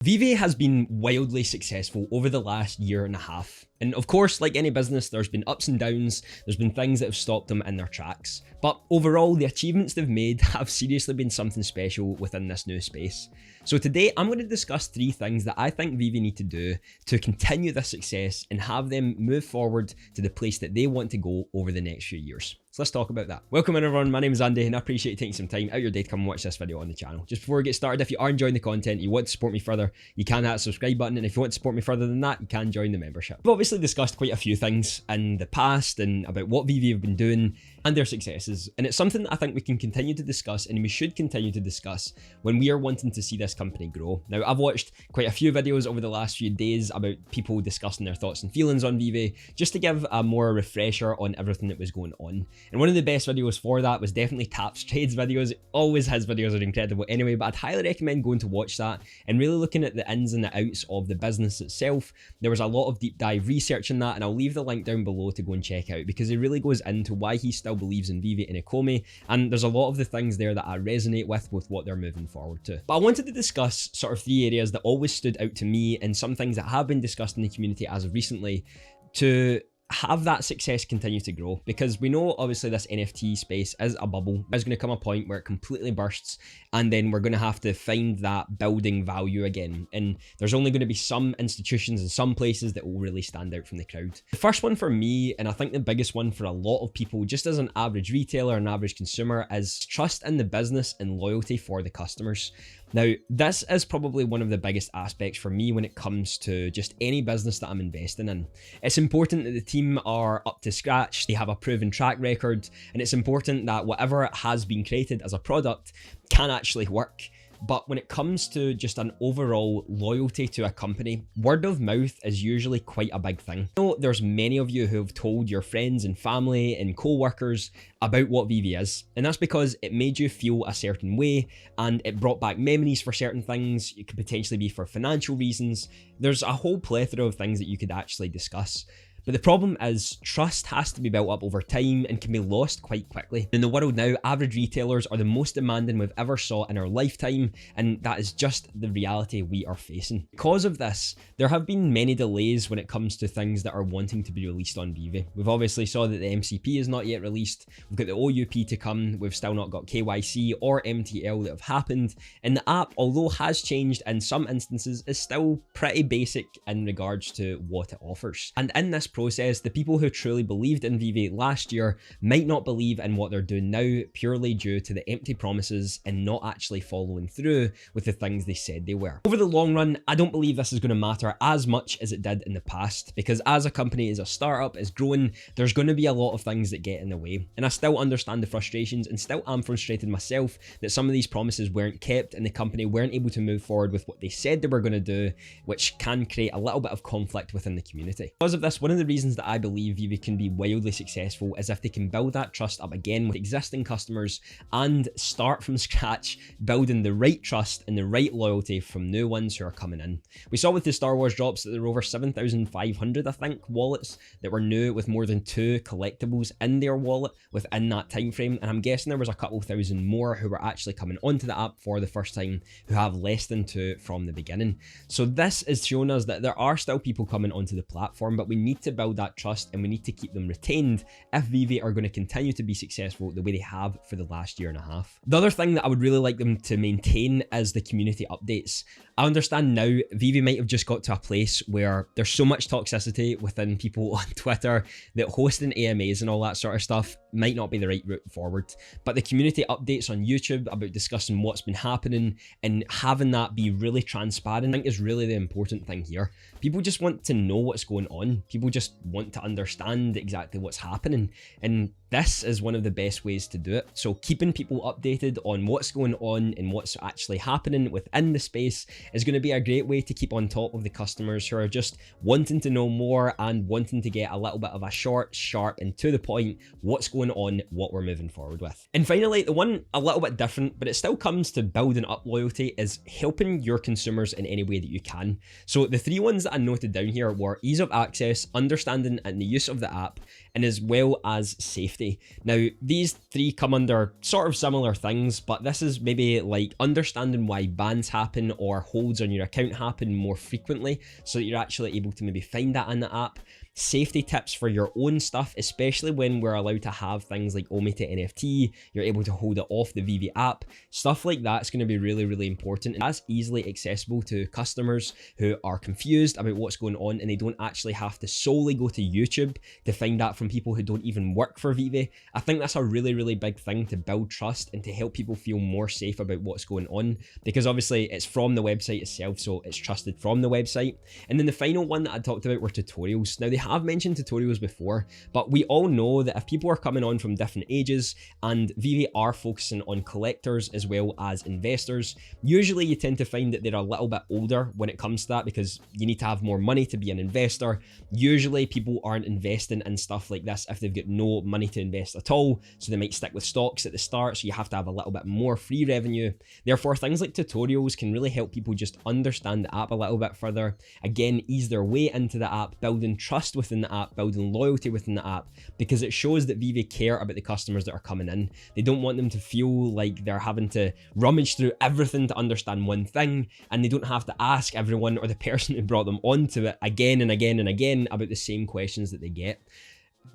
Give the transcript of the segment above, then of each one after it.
Veve has been wildly successful over the last year and a half. And of course, like any business, there's been ups and downs, there's been things that have stopped them in their tracks. But overall, the achievements they've made have seriously been something special within this new space. So today, I'm going to discuss 3 things that I think Veve need to do to continue this success and have them move forward to the place that they want to go over the next few years. So let's talk about that. Welcome in everyone, my name is Andy and I appreciate you taking some time out of your day to come and watch this video on the channel. Just before we get started, if you are enjoying the content, you want to support me further, you can hit the subscribe button, and if you want to support me further than that, you can join the membership. We've obviously discussed quite a few things in the past and about what Veve have been doing and their successes, and it's something that I think we can continue to discuss and we should continue to discuss when we are wanting to see this company grow. Now, I've watched quite a few videos over the last few days about people discussing their thoughts and feelings on Veve, just to give a more refresher on everything that was going on. And one of the best videos for that was definitely Tap's trades videos. Always his videos are incredible anyway, but I'd highly recommend going to watch that and really looking at the ins and the outs of the business itself. There was a lot of deep dive research in that, and I'll leave the link down below to go and check out, because it really goes into why he still believes in Veve and Ecomi, and there's a lot of the things there that I resonate with what they're moving forward to. But I wanted to discuss sort of 3 areas that always stood out to me and some things that have been discussed in the community as of recently to have that success continue to grow, because we know obviously this NFT space is a bubble. There's going to come a point where it completely bursts, and then we're going to have to find that building value again, and there's only going to be some institutions and some places that will really stand out from the crowd. The first one for me, and I think the biggest one for a lot of people just as an average retailer, an average consumer, is trust in the business and loyalty for the customers. Now, this is probably one of the biggest aspects for me when it comes to just any business that I'm investing in. It's important that the team are up to scratch, they have a proven track record, and it's important that whatever has been created as a product can actually work. But when it comes to just an overall loyalty to a company, word of mouth is usually quite a big thing. I know there's many of you who have told your friends and family and co-workers about what Veve is, and that's because it made you feel a certain way and it brought back memories for certain things. It could potentially be for financial reasons. There's a whole plethora of things that you could actually discuss. But the problem is, trust has to be built up over time and can be lost quite quickly. In the world now, average retailers are the most demanding we've ever saw in our lifetime, and that is just the reality we are facing. Because of this, there have been many delays when it comes to things that are wanting to be released on Veve. We've obviously saw that the MCP is not yet released, we've got the OUP to come, we've still not got KYC or MTL that have happened, and the app, although has changed in some instances, is still pretty basic in regards to what it offers. And in this process, the people who truly believed in Veve last year might not believe in what they're doing now purely due to the empty promises and not actually following through with the things they said they were. Over the long run, I don't believe this is going to matter as much as it did in the past, because as a company, as a startup, is growing, there's going to be a lot of things that get in the way. And I still understand the frustrations and still am frustrated myself that some of these promises weren't kept and the company weren't able to move forward with what they said they were going to do, which can create a little bit of conflict within the community. Because of this, one of the reasons that I believe Veve can be wildly successful is if they can build that trust up again with existing customers and start from scratch, building the right trust and the right loyalty from new ones who are coming in. We saw with the Star Wars drops that there were over 7,500, I think, wallets that were new with more than 2 collectibles in their wallet within that time frame, and I'm guessing there was a couple thousand more who were actually coming onto the app for the first time who have less than 2 from the beginning. So this is showing us that there are still people coming onto the platform, but we need to build that trust and we need to keep them retained if Veve are going to continue to be successful the way they have for the last year and a half. The other thing that I would really like them to maintain is the community updates. I understand now Veve might have just got to a place where there's so much toxicity within people on Twitter that hosting AMAs and all that sort of stuff might not be the right route forward. But the community updates on YouTube about discussing what's been happening and having that be really transparent, I think is really the important thing here. People just want to know what's going on. People just want to understand exactly what's happening, and this is one of the best ways to do it. So keeping people updated on what's going on and what's actually happening within the space is going to be a great way to keep on top of the customers who are just wanting to know more and wanting to get a little bit of a short, sharp, and to the point what's going on, what we're moving forward with. And finally, the one a little bit different, but it still comes to building up loyalty, is helping your consumers in any way that you can. So the 3 ones that I noted down here were ease of access, understanding and the use of the app, and as well as safety. Now, these 3 come under sort of similar things, but this is maybe like understanding why bans happen or holds on your account happen more frequently so that you're actually able to maybe find that in the app. Safety tips for your own stuff, especially when we're allowed to have things like OMI to NFT, you're able to hold it off the Veve app. Stuff like that's going to be really, really important. And that's easily accessible to customers who are confused about what's going on, and they don't actually have to solely go to YouTube to find that from people who don't even work for Veve. I think that's a really, really big thing to build trust and to help people feel more safe about what's going on, because obviously it's from the website itself, so it's trusted from the website. And then the final one that I talked about were tutorials. Now, they have mentioned tutorials before, but we all know that if people are coming on from different ages, and Veve are focusing on collectors as well as investors, usually you tend to find that they're a little bit older when it comes to that, because you need to have more money to be an investor. Usually people aren't investing in stuff like this if they've got no money to invest at all, so they might stick with stocks at the start, so you have to have a little bit more free revenue. Therefore, things like tutorials can really help people just understand the app a little bit further, again, ease their way into the app, building trust within the app, building loyalty within the app, because it shows that Veve care about the customers that are coming in. They don't want them to feel like they're having to rummage through everything to understand one thing, and they don't have to ask everyone or the person who brought them onto it again and again and again about the same questions that they get.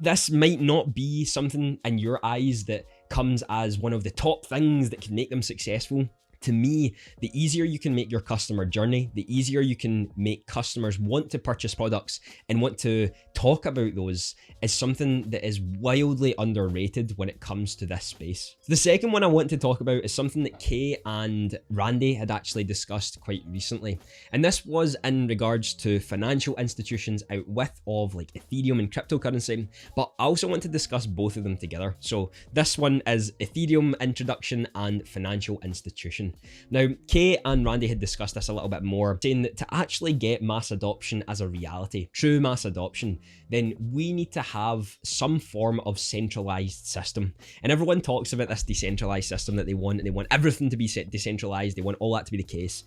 This might not be something in your eyes that comes as one of the top things that can make them successful. To me, the easier you can make your customer journey, the easier you can make customers want to purchase products and want to talk about those, is something that is wildly underrated when it comes to this space. The second one I want to talk about is something that Kay and Randy had actually discussed quite recently. And this was in regards to financial institutions out with of like Ethereum and cryptocurrency, but I also want to discuss both of them together. So this one is Ethereum introduction and financial institution. Now, Kay and Randy had discussed this a little bit more, saying that to actually get mass adoption as a reality, true mass adoption, then we need to have some form of centralized system. And everyone talks about this decentralized system that they want, and they want everything to be decentralized, they want all that to be the case.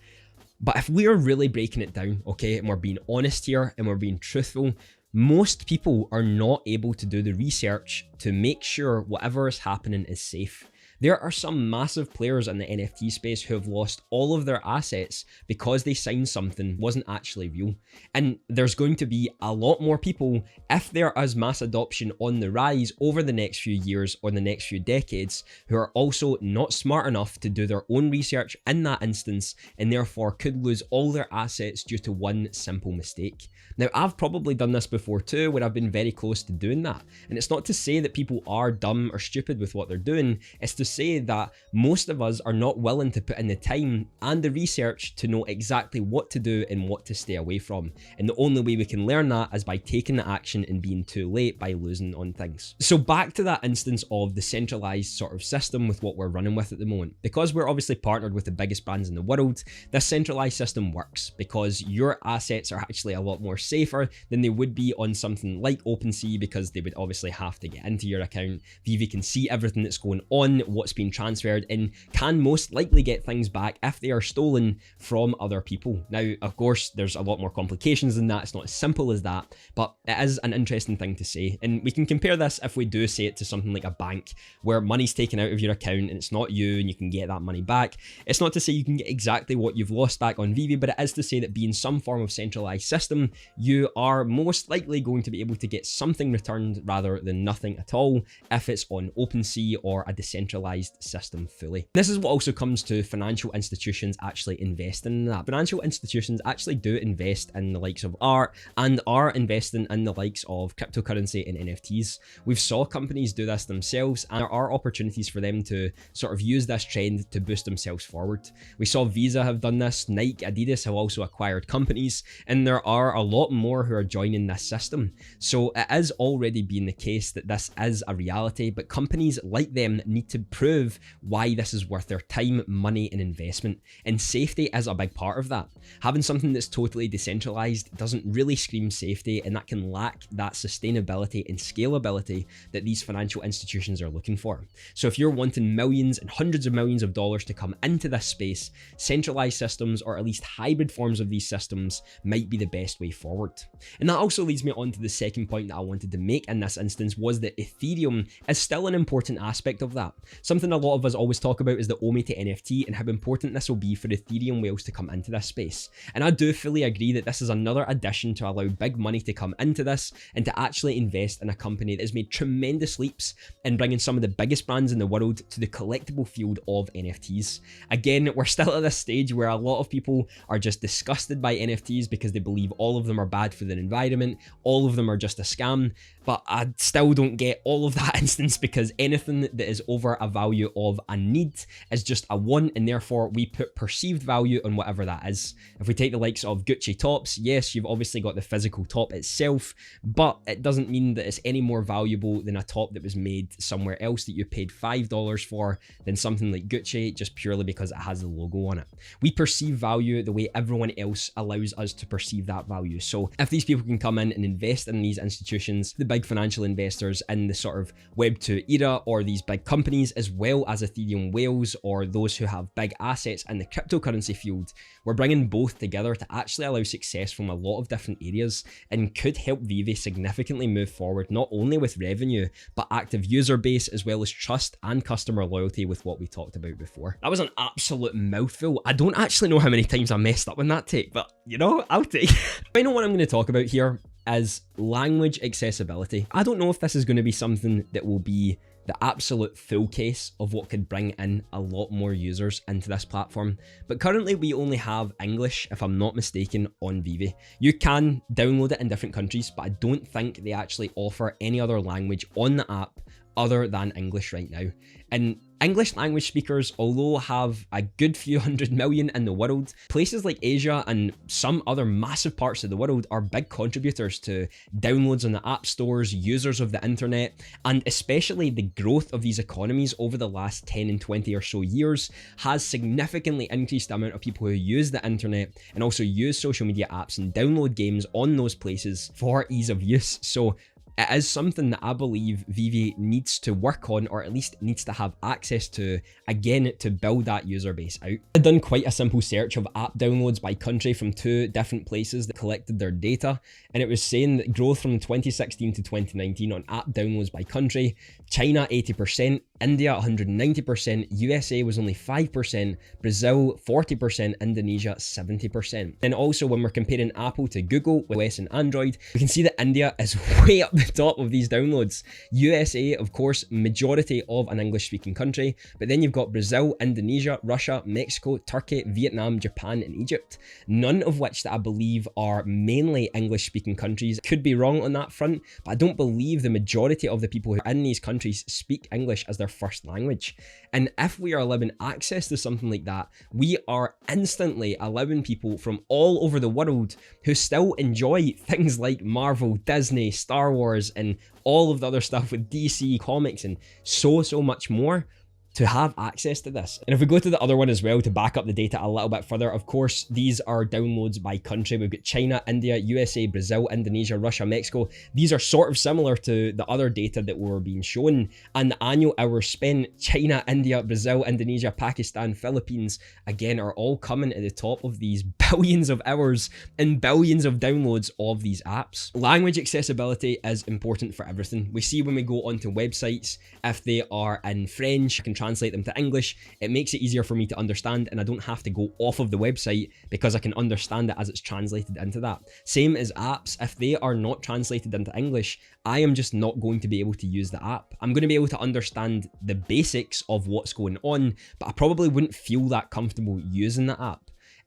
But if we're really breaking it down, okay, and we're being honest here and we're being truthful, most people are not able to do the research to make sure whatever is happening is safe. There are some massive players in the NFT space who have lost all of their assets because they signed something wasn't actually real. And there's going to be a lot more people, if there is mass adoption on the rise over the next few years or the next few decades, who are also not smart enough to do their own research in that instance, and therefore could lose all their assets due to one simple mistake. Now, I've probably done this before too, where I've been very close to doing that. And it's not to say that people are dumb or stupid with what they're doing, it's to say that most of us are not willing to put in the time and the research to know exactly what to do and what to stay away from. And the only way we can learn that is by taking the action and being too late by losing on things. So back to that instance of the centralized sort of system with what we're running with at the moment. Because we're obviously partnered with the biggest brands in the world, this centralized system works because your assets are actually a lot more safer than they would be on something like OpenSea, because they would obviously have to get into your account. Veve can see everything that's going on, what's being transferred, and can most likely get things back if they are stolen from other people. Now, of course, there's a lot more complications than that. It's not as simple as that, but it is an interesting thing to say. And we can compare this, if we do say it, to something like a bank where money's taken out of your account and it's not you and you can get that money back. It's not to say you can get exactly what you've lost back on Veve, but it is to say that being some form of centralized system, you are most likely going to be able to get something returned rather than nothing at all if it's on OpenSea or a decentralized system fully. This is what also comes to financial institutions actually investing in that. Financial institutions actually do invest in the likes of art and are investing in the likes of cryptocurrency and NFTs. We've saw companies do this themselves, and there are opportunities for them to sort of use this trend to boost themselves forward. We saw Visa have done this, Nike, Adidas have also acquired companies, and there are a lot more who are joining this system. So it is already being the case that this is a reality, but companies like them need to prove why this is worth their time, money, and investment. And safety is a big part of that. Having something that's totally decentralized doesn't really scream safety, and that can lack that sustainability and scalability that these financial institutions are looking for. So if you're wanting millions and hundreds of millions of dollars to come into this space, centralized systems, or at least hybrid forms of these systems, might be the best way forward. And that also leads me on to the second point that I wanted to make in this instance, was that Ethereum is still an important aspect of that. Something a lot of us always talk about is the OMI to NFT and how important this will be for Ethereum whales to come into this space. And I do fully agree that this is another addition to allow big money to come into this and to actually invest in a company that has made tremendous leaps in bringing some of the biggest brands in the world to the collectible field of NFTs. Again, we're still at this stage where a lot of people are just disgusted by NFTs because they believe all of them are bad for the environment, all of them are just a scam, but I still don't get all of that instance, because anything that is over a value of a need is just a want, and therefore we put perceived value on whatever that is. If we take the likes of Gucci tops, yes, you've obviously got the physical top itself, but it doesn't mean that it's any more valuable than a top that was made somewhere else that you paid $5 for than something like Gucci, just purely because it has the logo on it. We perceive value the way everyone else allows us to perceive that value. So if these people can come in and invest in these institutions, the big financial investors in the sort of Web 2 era, or these big companies, as well as Ethereum whales or those who have big assets in the cryptocurrency field, we're bringing both together to actually allow success from a lot of different areas, and could help Veve significantly move forward, not only with revenue, but active user base, as well as trust and customer loyalty with what we talked about before. That was an absolute mouthful. I don't actually know how many times I messed up in that take, but you know, I'll take. I know what I'm going to talk about here is language accessibility. I don't know if this is going to be something that will be the absolute full case of what could bring in a lot more users into this platform, but currently we only have English, if I'm not mistaken, on Veve. You can download it in different countries, but I don't think they actually offer any other language on the app other than English right now. And English language speakers, although have a good few 100 million in the world, places like Asia and some other massive parts of the world are big contributors to downloads on the app stores, users of the internet, and especially the growth of these economies over the last 10 and 20 or so years has significantly increased the amount of people who use the internet and also use social media apps and download games on those places for ease of use. So it is something that I believe Veve needs to work on, or at least needs to have access to, again, to build that user base out. I've done quite a simple search of app downloads by country from 2 different places that collected their data, and it was saying that growth from 2016 to 2019 on app downloads by country: China 80%, India 190%, USA was only 5%, Brazil 40%, Indonesia 70%. And also when we're comparing Apple to Google with iOS and Android, we can see that India is way up the top of these downloads. USA, of course, majority of an English speaking country, but then you've got Brazil, Indonesia, Russia, Mexico, Turkey, Vietnam, Japan, and Egypt. None of which that I believe are mainly English speaking countries. Could be wrong on that front, but I don't believe the majority of the people who are in these countries speak English as their first language. And if we are allowing access to something like that, we are instantly allowing people from all over the world who still enjoy things like Marvel, Disney, Star Wars, and all of the other stuff with DC comics and so much more, to have access to this. And if we go to the other one as well to back up the data a little bit further, of course, these are downloads by country. We've got China, India, USA, Brazil, Indonesia, Russia, Mexico. These are sort of similar to the other data that were being shown, and the annual hours spent: China, India, Brazil, Indonesia, Pakistan, Philippines, again, are all coming at the top of these billions of hours and billions of downloads of these apps. Language accessibility is important for everything. We see when we go onto websites, if they are in French, I can translate them to English. It makes it easier for me to understand, and I don't have to go off of the website because I can understand it as it's translated into that. Same as apps. If they are not translated into English, I am just not going to be able to use the app. I'm going to be able to understand the basics of what's going on, but I probably wouldn't feel that comfortable using the app.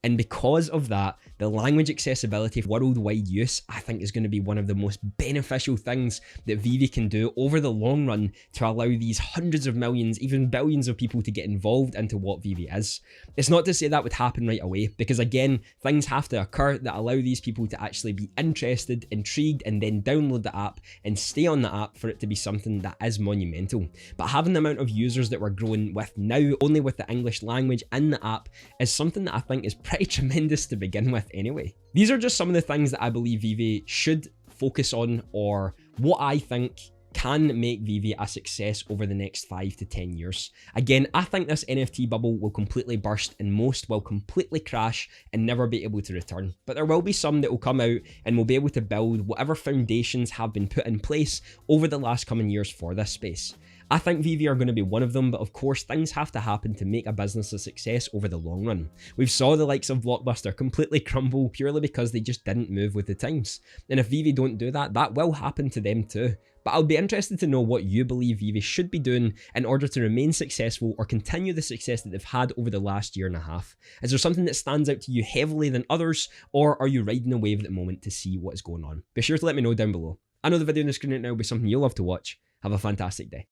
And because of that, the language accessibility for worldwide use, I think, is going to be one of the most beneficial things that Veve can do over the long run to allow these hundreds of millions, even billions of people to get involved into what Veve is. It's not to say that would happen right away, because again, things have to occur that allow these people to actually be interested, intrigued, and then download the app and stay on the app for it to be something that is monumental. But having the amount of users that we're growing with now, only with the English language in the app, is something that I think is pretty tremendous to begin with anyway. These are just some of the things that I believe Veve should focus on, or what I think can make Veve a success over the next 5 to 10 years. Again, I think this NFT bubble will completely burst and most will completely crash and never be able to return. But there will be some that will come out and will be able to build whatever foundations have been put in place over the last coming years for this space. I think Veve are going to be one of them, but of course things have to happen to make a business a success over the long run. We've saw the likes of Blockbuster completely crumble purely because they just didn't move with the times. And if Veve don't do that, that will happen to them too. But I'll be interested to know what you believe Veve should be doing in order to remain successful or continue the success that they've had over the last year and a half. Is there something that stands out to you heavily than others, or are you riding a wave at the moment to see what is going on? Be sure to let me know down below. I know the video on the screen right now will be something you'll love to watch. Have a fantastic day.